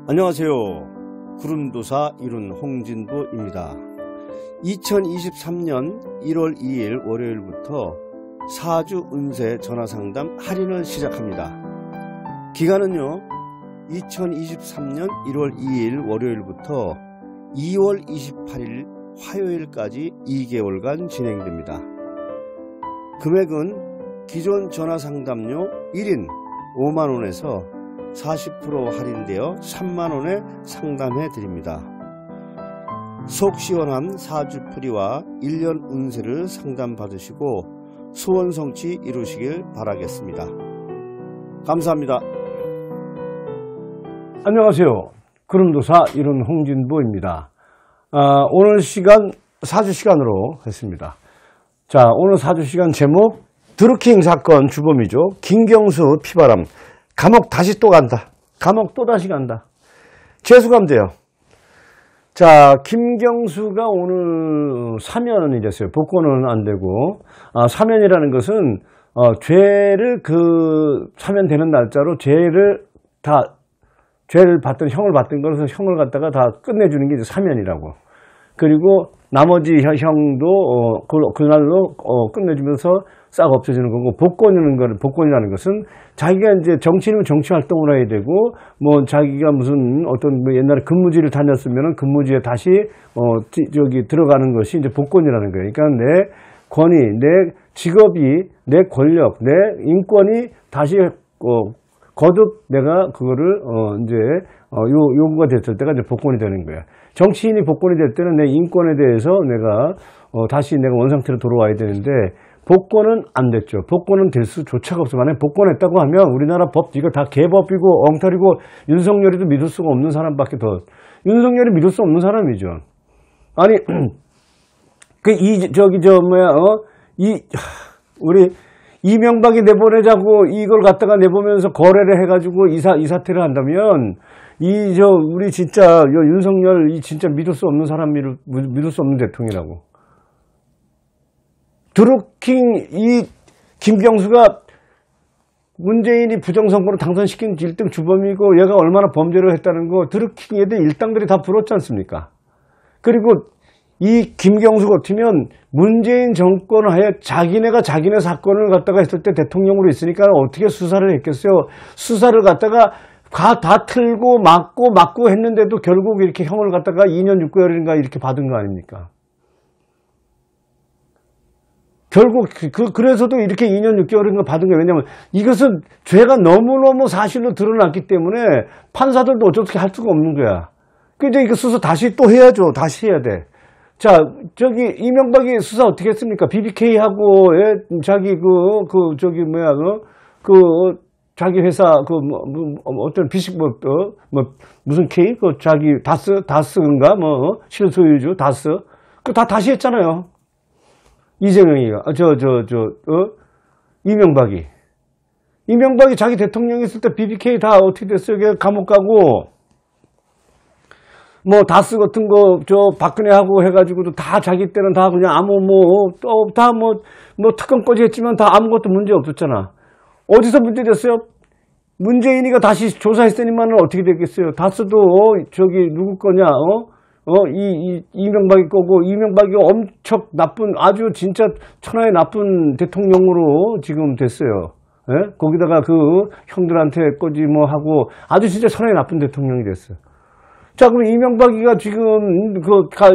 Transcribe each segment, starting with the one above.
안녕하세요. 구름도사 이룬 홍진보입니다. 2023년 1월 2일 월요일부터 4주 운세 전화상담 할인을 시작합니다. 기간은요 2023년 1월 2일 월요일부터 2월 28일 화요일까지 2개월간 진행됩니다. 금액은 기존 전화상담료 1인 5만원에서 40% 할인되어 3만원에 상담해 드립니다. 속 시원한 4주 풀이와 1년 운세를 상담받으시고 소원 성취 이루시길 바라겠습니다. 감사합니다. 안녕하세요. 구름도사 이룬 홍진보입니다. 오늘 시간 4주 시간으로 했습니다. 자, 오늘 4주 시간 제목 드루킹 사건 주범이죠. 김경수 피바람. 감옥 다시 또 간다. 감옥 또 다시 간다. 재수감돼요. 자, 김경수가 오늘 사면이 됐어요. 복권은 안 되고, 사면이라는 것은 죄를 사면되는 날짜로 죄를 받든 형을 받든 거라서 형을 갖다가 다 끝내주는 게 이제 사면이라고. 그리고 나머지 형도 그날로 끝내주면서 싹 없어지는 거고, 복권이라는 것은 자기가 이제 정치인이면 정치 활동을 해야 되고, 뭐 자기가 무슨 어떤 옛날에 근무지를 다녔으면은 근무지에 다시 들어가는 것이 이제 복권이라는 거예요. 그러니까 내 권위, 내 직업이, 내 권력, 내 인권이 다시 거듭 내가 그거를 이제 요구가 됐을 때가 이제 복권이 되는 거야. 정치인이 복권이 될 때는 내 인권에 대해서 내가 다시 내가 원상태로 돌아와야 되는데, 복권은 안 됐죠. 복권은 될 수조차가 없어. 만약에 복권했다고 하면 우리나라 법 이거 다 개법이고 엉터리고 윤석열이도 믿을 수가 없는 사람밖에 윤석열이 믿을 수 없는 사람이죠. 아니 우리 이명박이 내보내자고 이걸 갖다가 내보면서 거래를 해가지고 이 사태를 한다면 우리 진짜 윤석열 진짜 믿을 수 없는 사람, 믿을 수 없는 대통령이라고. 드루킹 김경수가 문재인이 부정선거로 당선시킨 1등 주범이고 얘가 얼마나 범죄를 했다는 거 드루킹에 대해 일당들이 다 불었지 않습니까? 그리고 이 김경수 같으면 문재인 정권 하에 자기네 사건을 갖다가 했을 때 대통령으로 있으니까 어떻게 수사를 했겠어요? 수사를 갖다가 다 틀고 막고 했는데도 결국 이렇게 형을 갖다가 2년 6개월인가 이렇게 받은 거 아닙니까? 결국 그래서도 이렇게 2년 6개월인가 받은 거예요. 왜냐면 이것은 죄가 너무너무 사실로 드러났기 때문에 판사들도 어떻게 할 수가 없는 거야. 그래서 이거 수사 다시 또 해야죠. 다시 해야 돼. 자, 이명박이 수사 어떻게 했습니까? BBK하고, 자기 자기 회사, 어떤 무슨 K? 자기 다스인가? 실소유주, 다스. 다시 했잖아요. 이재명이가, 이명박이 자기 대통령 있을 때 BBK 다 어떻게 됐어요? 감옥 가고, 다스 같은 거, 박근혜하고 해가지고도 다 자기 때는 다 그냥 특검까지 했지만 다 아무것도 문제 없었잖아. 어디서 문제 됐어요? 문재인이가 다시 조사했으니만은 어떻게 됐겠어요? 다스도, 누구 거냐, 이명박이 거고, 이명박이 엄청 나쁜, 아주 진짜 천하의 나쁜 대통령으로 지금 됐어요. 예? 거기다가 형들한테 하고, 아주 진짜 천하의 나쁜 대통령이 됐어요. 자, 그럼 이명박이가 지금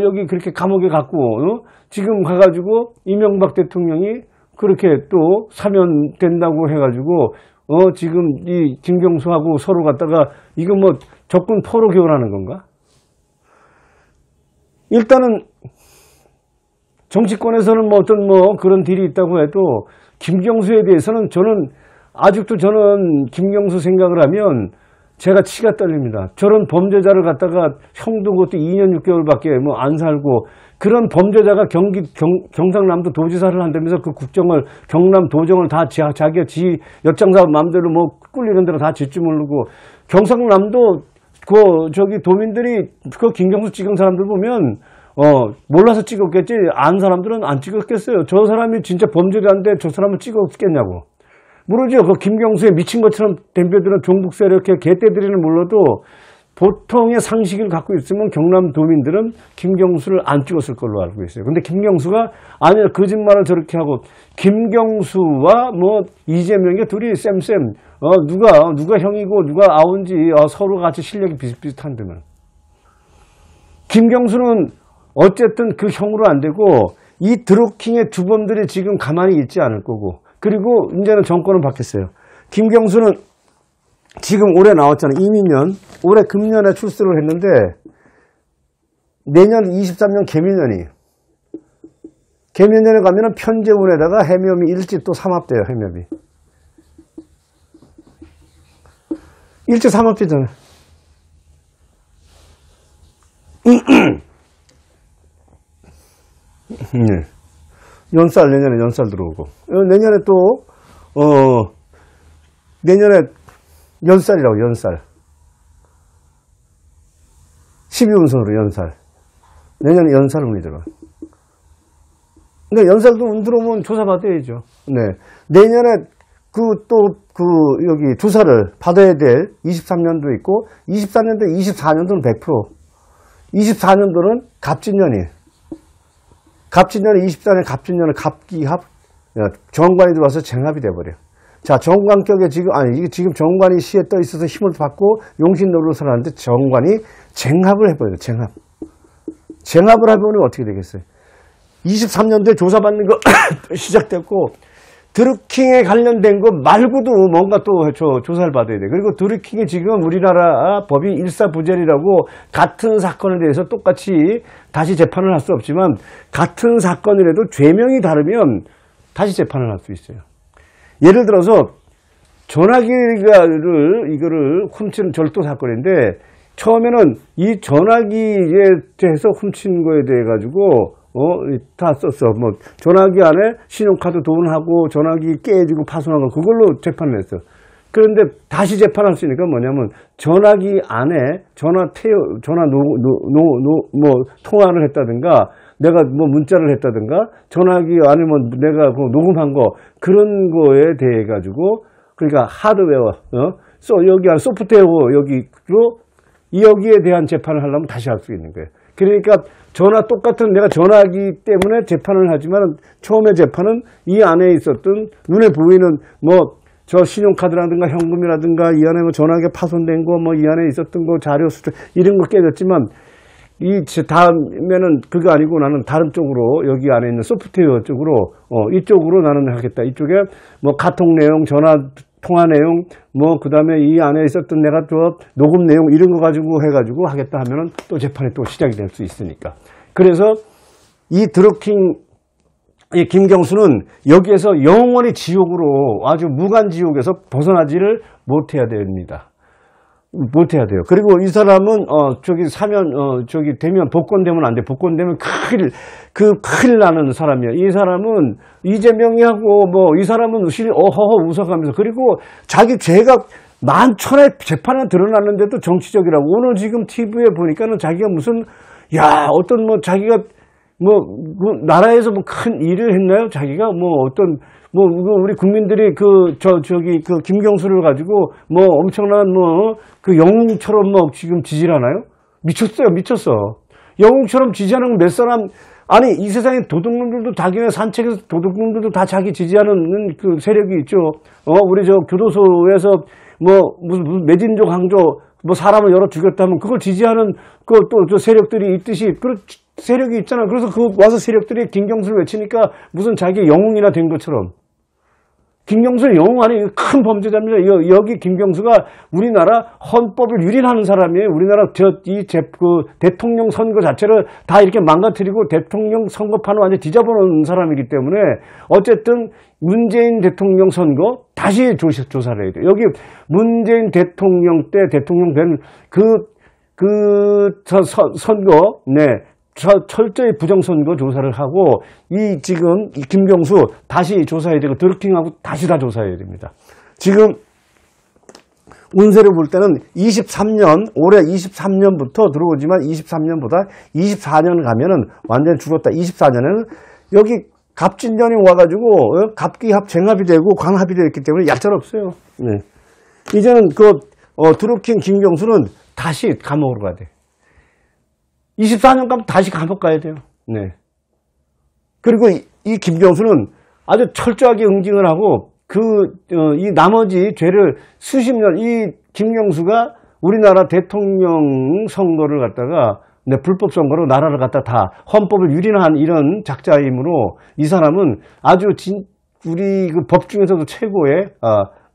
여기 그렇게 감옥에 갔고, 지금 가가지고 이명박 대통령이 그렇게 또 사면된다고 해가지고, 지금 이 김경수하고 서로 갖다가 이거 적군 포로 교환하는 건가? 일단은 정치권에서는 그런 딜이 있다고 해도 김경수에 대해서는 아직도 저는 김경수 생각을 하면 제가 치가 떨립니다. 저런 범죄자를 갖다가 형도 그것도 2년 6개월밖에 안 살고, 그런 범죄자가 경상남도 도지사를 한다면서 그 국정을, 경남 도정을 다 자기가 엿장사 마음대로 꿀리는 대로 다 짓지 모르고, 경상남도 도민들이 김경수 찍은 사람들 보면 몰라서 찍었겠지, 안 사람들은 안 찍었겠어요. 저 사람이 진짜 범죄자인데 저 사람을 찍었겠냐고. 모르죠. 김경수의 미친 것처럼 덤벼드는 종북 세력의 개떼들이는 몰라도 보통의 상식을 갖고 있으면 경남도민들은 김경수를 안 찍었을 걸로 알고 있어요. 근데 김경수가 아니야, 거짓말을 저렇게 하고, 김경수와 뭐 이재명이 둘이 쌤, 누가 형이고 누가 아운지 서로 같이 실력이 비슷비슷한데면. 김경수는 어쨌든 그 형으로 안 되고, 이 드루킹의 주범들이 지금 가만히 있지 않을 거고, 그리고 이제는 정권은 바뀌었어요. 김경수는 지금 올해 나왔잖아요. 이민년. 올해 금년에 출소를 했는데 내년 23년 개미년에 가면은 편재운에다가 해묘미 일지 또 삼합돼요. 해묘미. 일지 삼합되잖아요. 네. 내년에 연살 들어오고. 내년에 또, 내년에 연살이라고, 연살. 12운선으로 연살. 내년에 연살운이 들어가. 근데 연살도 운 들어오면 조사받아야죠. 네. 내년에 여기 조사를 받아야 될 23년도 있고, 23년도, 24년도는 100%. 24년도는 갑진년이에요. 갑진년에 24년 갑진년은 갑기합, 정관이 들어와서 쟁합이 돼버려. 자, 정관격에 이게 지금 정관이 시에 떠 있어서 힘을 받고 용신 노릇을 하는데 정관이 쟁합을 해버려요. 쟁합을 해보면 어떻게 되겠어요? 23년도에 조사받는 거 시작됐고, 드루킹에 관련된 거 말고도 뭔가 또 조사를 받아야 돼. 그리고 드루킹이 지금 우리나라 법이 일사부재리라고 같은 사건에 대해서 똑같이 다시 재판을 할 수 없지만, 같은 사건이라도 죄명이 다르면 다시 재판을 할 수 있어요. 예를 들어서 이거를 훔친 절도 사건인데, 처음에는 이 전화기에 대해서 훔친 거에 대해 가지고 다 썼어. 뭐 전화기 안에 신용카드 돈하고 전화기 깨지고 파손한 거, 그걸로 재판을 했어. 그런데 다시 재판할 수 있으니까 뭐냐면, 전화기 안에 통화를 했다든가, 내가 뭐 문자를 했다든가, 전화기 안에 뭐 내가 녹음한 거, 그런 거에 대해 가지고, 그러니까 하드웨어, 여기 안 소프트웨어 여기에 대한 재판을 하려면 다시 할 수 있는 거예요. 그러니까 똑같은 내가 전화기 때문에 재판을 하지만, 처음에 재판은 이 안에 있었던 눈에 보이는 저 신용카드라든가 현금이라든가, 이 안에 뭐 전화기가 파손된 거, 이 안에 있었던 거, 자료 수출, 이런 거 깨졌지만, 다음에는 그거 아니고 나는 다른 쪽으로, 여기 안에 있는 소프트웨어 쪽으로, 이쪽으로 나는 하겠다. 이쪽에 카톡 내용, 전화 통화 내용, 그 다음에 이 안에 있었던 내가 녹음 내용, 이런 거 가지고 해가지고 하겠다 하면은 또 재판이 또 시작이 될 수 있으니까. 그래서 이 드루킹, 이 김경수는 여기에서 영원히 지옥으로, 아주 무간지옥에서 벗어나지를 못해야 됩니다. 못해야 돼요. 그리고 이 사람은, 되면, 복권되면 안 돼. 복권되면 큰일 나는 사람이에요. 이 사람은 이재명이 하고, 이 사람은 어허허 웃어가면서, 그리고 자기 죄가 만천에 재판에 드러났는데도 정치적이라고. 오늘 지금 TV에 보니까는 자기가 자기가 나라에서 큰 일을 했나요? 자기가 우리 국민들이 김경수를 가지고 엄청난 영웅처럼 지금 지지를 하나요? 미쳤어. 영웅처럼 지지하는 몇 사람, 아니, 이 세상에 도둑놈들도 자기네 산책에서 도둑놈들도 다 자기 지지하는 그 세력이 있죠. 우리 교도소에서 무슨 매진조 강조, 사람을 열어 죽였다면 그걸 지지하는 또 세력들이 있듯이, 그런 세력이 있잖아. 그래서 와서 세력들이 김경수를 외치니까 무슨 자기 영웅이나 된 것처럼. 김경수는 영웅 아니, 큰 범죄자입니다. 여기 김경수가 우리나라 헌법을 유린하는 사람이에요. 우리나라 대통령 선거 자체를 다 이렇게 망가뜨리고 대통령 선거판을 완전히 뒤집어놓은 사람이기 때문에, 어쨌든 문재인 대통령 선거 다시 조사를 해야 돼요. 여기 문재인 대통령 때 대통령 된 선거, 철저히 부정선거 조사를 하고, 지금 이 김경수 다시 조사해야 되고, 드루킹하고 다시 다 조사해야 됩니다. 지금 운세를 볼 때는 올해 23년부터 들어오지만 23년보다 24년 가면은 완전히 죽었다. 24년에는 여기 갑진년이 와가지고 갑기합, 쟁합이 되고 광합이 되었기 때문에 얄짤없어요. 네. 이제는 드루킹 김경수는 다시 감옥으로 가야 돼. 24년 가면 다시 감옥 가야 돼요. 네. 그리고 이 김경수는 아주 철저하게 응징을 하고 이 나머지 죄를 수십 년, 이 김경수가 우리나라 대통령 선거를 갖다가 불법 선거로 나라를 갖다 다 헌법을 유린한 이런 작자이므로 이 사람은 아주 우리 그 법 중에서도 최고의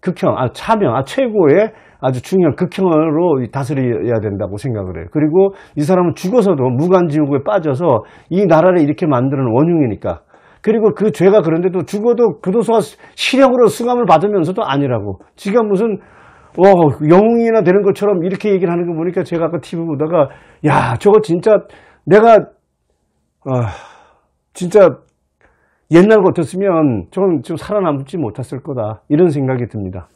극형, 차명, 최고의 아주 중요한 극형으로 다스려야 된다고 생각을 해요. 그리고 이 사람은 죽어서도 무간지옥에 빠져서 이 나라를 이렇게 만드는 원흉이니까. 그리고 그 죄가 그런데도 죽어도 교도소가 실형으로 수감을 받으면서도 아니라고. 지가 무슨 영웅이나 되는 것처럼 이렇게 얘기를 하는 거 보니까 제가 아까 TV 보다가 야, 저거 진짜 내가 진짜 옛날 같았으면 저는 좀 살아남지 못했을 거다. 이런 생각이 듭니다.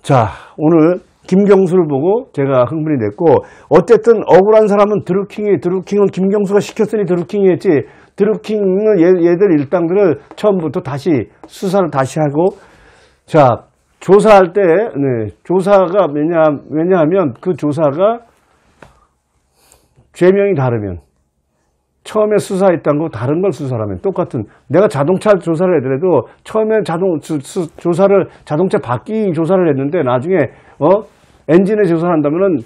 자, 오늘 김경수를 보고 제가 흥분이 됐고, 어쨌든 억울한 사람은 드루킹은 김경수가 시켰으니 드루킹이 했지, 드루킹은 얘들 일당들을 처음부터 다시 수사를 다시 하고, 자, 조사할 때, 조사가 왜냐하면 그 조사가 죄명이 다르면, 처음에 수사했던 거 다른 걸 수사하면 똑같은, 내가 자동차 조사를 해더라도 처음에 자동차 바퀴 조사를 했는데 나중에 엔진에 조사를 한다면은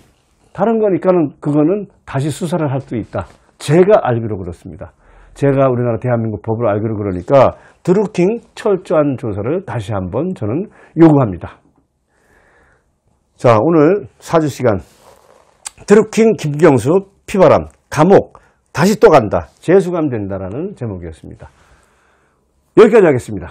다른 거니까는 그거는 다시 수사를 할 수 있다. 제가 알기로 그렇습니다. 제가 우리나라 대한민국 법을 알기로 그러니까 드루킹 철저한 조사를 다시 한번 저는 요구합니다. 자, 오늘 4주 시간 드루킹 김경수 피바람 감옥 다시 또 간다. 재수감된다라는 제목이었습니다. 여기까지 하겠습니다.